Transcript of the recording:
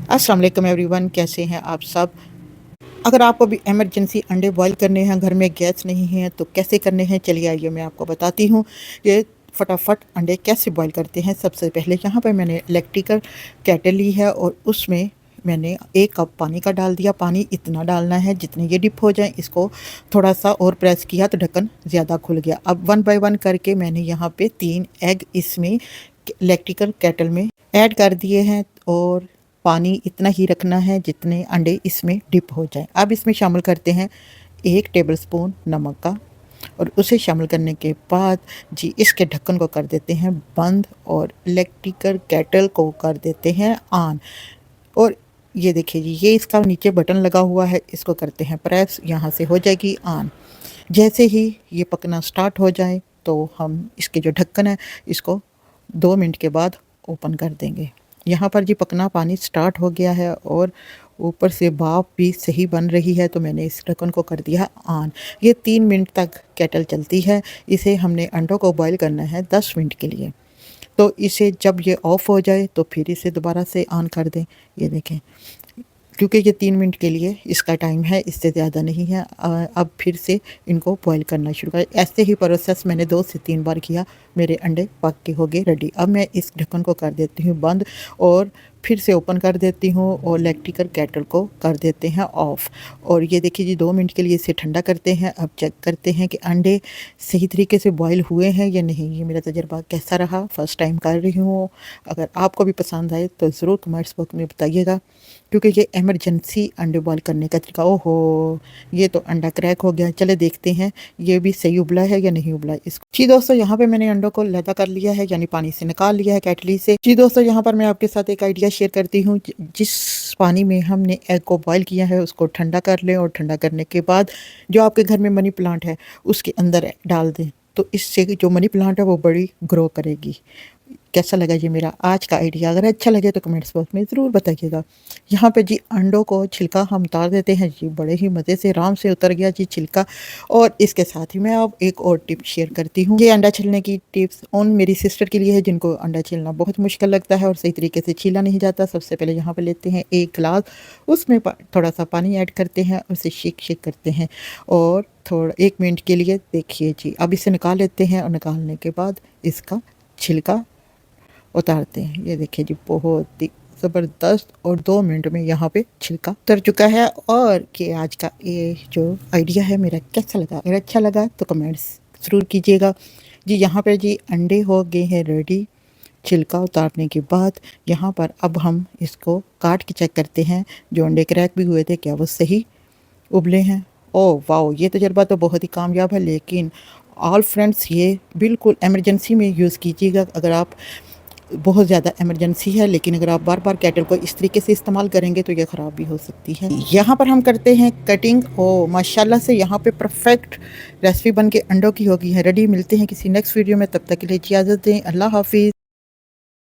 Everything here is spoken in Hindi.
अस्सलाम वालेकुम एवरीवन, कैसे हैं आप सब। अगर आपको भी इमरजेंसी अंडे बॉयल करने हैं, घर में गैस नहीं है तो कैसे करने हैं, चलिए आइए मैं आपको बताती हूँ। ये फटाफट अंडे कैसे बॉयल करते हैं। सबसे पहले यहाँ पर मैंने इलेक्ट्रिकल केटल ली है और उसमें मैंने 1 कप पानी का डाल दिया। पानी इतना डालना है जितने ये डिप हो जाए। इसको थोड़ा सा और प्रेस किया तो ढक्कन ज़्यादा खुल गया। अब 1 बाय 1 करके मैंने यहाँ पे 3 एग इसमें इलेक्ट्रिकल केटल में ऐड कर दिए हैं और पानी इतना ही रखना है जितने अंडे इसमें डिप हो जाएं। अब इसमें शामिल करते हैं 1 टेबलस्पून नमक का और उसे शामिल करने के बाद जी इसके ढक्कन को कर देते हैं बंद और इलेक्ट्रिकल केटल को कर देते हैं ऑन। और ये देखिए जी, ये इसका नीचे बटन लगा हुआ है, इसको करते हैं प्रेस, यहाँ से हो जाएगी ऑन। जैसे ही ये पकना स्टार्ट हो जाए तो हम इसके जो ढक्कन है इसको 2 मिनट के बाद ओपन कर देंगे। यहाँ पर जी पकना पानी स्टार्ट हो गया है और ऊपर से भाप भी सही बन रही है, तो मैंने इस ढक्कन को कर दिया ऑन। ये 3 मिनट तक केटल चलती है। इसे हमने अंडों को बॉईल करना है 10 मिनट के लिए। तो इसे जब ये ऑफ़ हो जाए तो फिर इसे दोबारा से ऑन कर दें। ये देखें, क्योंकि ये 3 मिनट के लिए इसका टाइम है, इससे ज़्यादा नहीं है। अब फिर से इनको बॉईल करना शुरू करें। ऐसे ही प्रोसेस मैंने 2 से 3 बार किया। मेरे अंडे पक के हो गए रेडी। अब मैं इस ढक्कन को कर देती हूँ बंद और फिर से ओपन कर देती हूँ और इलेक्ट्रिकल केटल को कर देते हैं ऑफ़। और ये देखिए जी 2 मिनट के लिए इसे ठंडा करते हैं। अब चेक करते हैं कि अंडे सही तरीके से बॉईल हुए हैं या नहीं। ये मेरा तजुर्बा कैसा रहा, फ़र्स्ट टाइम कर रही हूँ। अगर आपको भी पसंद आए तो ज़रूर कमेंट्स बॉक्स में बताइएगा, क्योंकि ये इमरजेंसी अंडे बॉईल करने का तरीका। ओहो, ये तो अंडा क्रैक हो गया। चले देखते हैं ये भी सही उबला है या नहीं उबला इसको। जी दोस्तों, यहाँ पे मैंने अंडों को लैदा कर लिया है, यानी पानी से निकाल लिया है केटली से। जी दोस्तों, यहाँ पर मैं आपके साथ एक आइडिया शेयर करती हूँ। जिस पानी में हमने एग को बॉईल किया है उसको ठंडा कर लें और ठंडा करने के बाद जो आपके घर में मनी प्लांट है उसके अंदर डाल दें, तो इससे जो मनी प्लांट है वो बड़ी ग्रो करेगी। कैसा लगा ये मेरा आज का आइडिया? अगर अच्छा लगे तो कमेंट्स बॉक्स में ज़रूर बताइएगा। यहाँ पे जी अंडों को छिलका हम उतार देते हैं। जी बड़े ही मज़े से आराम से उतर गया जी छिलका। और इसके साथ ही मैं अब एक और टिप शेयर करती हूँ। ये अंडा छीलने की टिप्स ऑन मेरी सिस्टर के लिए है, जिनको अंडा छीलना बहुत मुश्किल लगता है और सही तरीके से छीला नहीं जाता। सबसे पहले यहाँ पे लेते हैं 1 गिलास, उसमें थोड़ा सा पानी ऐड करते हैं, उसे शेक करते हैं और थोड़ा 1 मिनट के लिए देखिए जी। अब इसे निकाल लेते हैं और निकालने के बाद इसका छिलका उतारते हैं। ये देखिए जी, बहुत ही ज़बरदस्त और 2 मिनट में यहाँ पे छिलका उतर चुका है। और कि आज का ये जो आइडिया है मेरा कैसा लगा? अगर अच्छा लगा तो कमेंट्स ज़रूर कीजिएगा। जी यहाँ पे जी अंडे हो गए हैं रेडी। छिलका उतारने के बाद यहाँ पर अब हम इसको काट के चेक करते हैं जो अंडे क्रैक भी हुए थे क्या वो सही उबले हैं। ओह वाओ, ये तजर्बा तो बहुत ही कामयाब है। लेकिन ऑल फ्रेंड्स, ये बिल्कुल इमरजेंसी में यूज़ कीजिएगा अगर आप बहुत ज़्यादा इमरजेंसी है। लेकिन अगर आप बार बार केटल को इस तरीके से इस्तेमाल करेंगे तो ये ख़राब भी हो सकती है। यहाँ पर हम करते हैं कटिंग। ओ माशाल्लाह से यहाँ पे परफेक्ट रेसिपी बन के अंडों की होगी है रेडी। मिलते हैं किसी नेक्स्ट वीडियो में, तब तक के लिए इजाज़त दें। अल्लाह हाफिज़।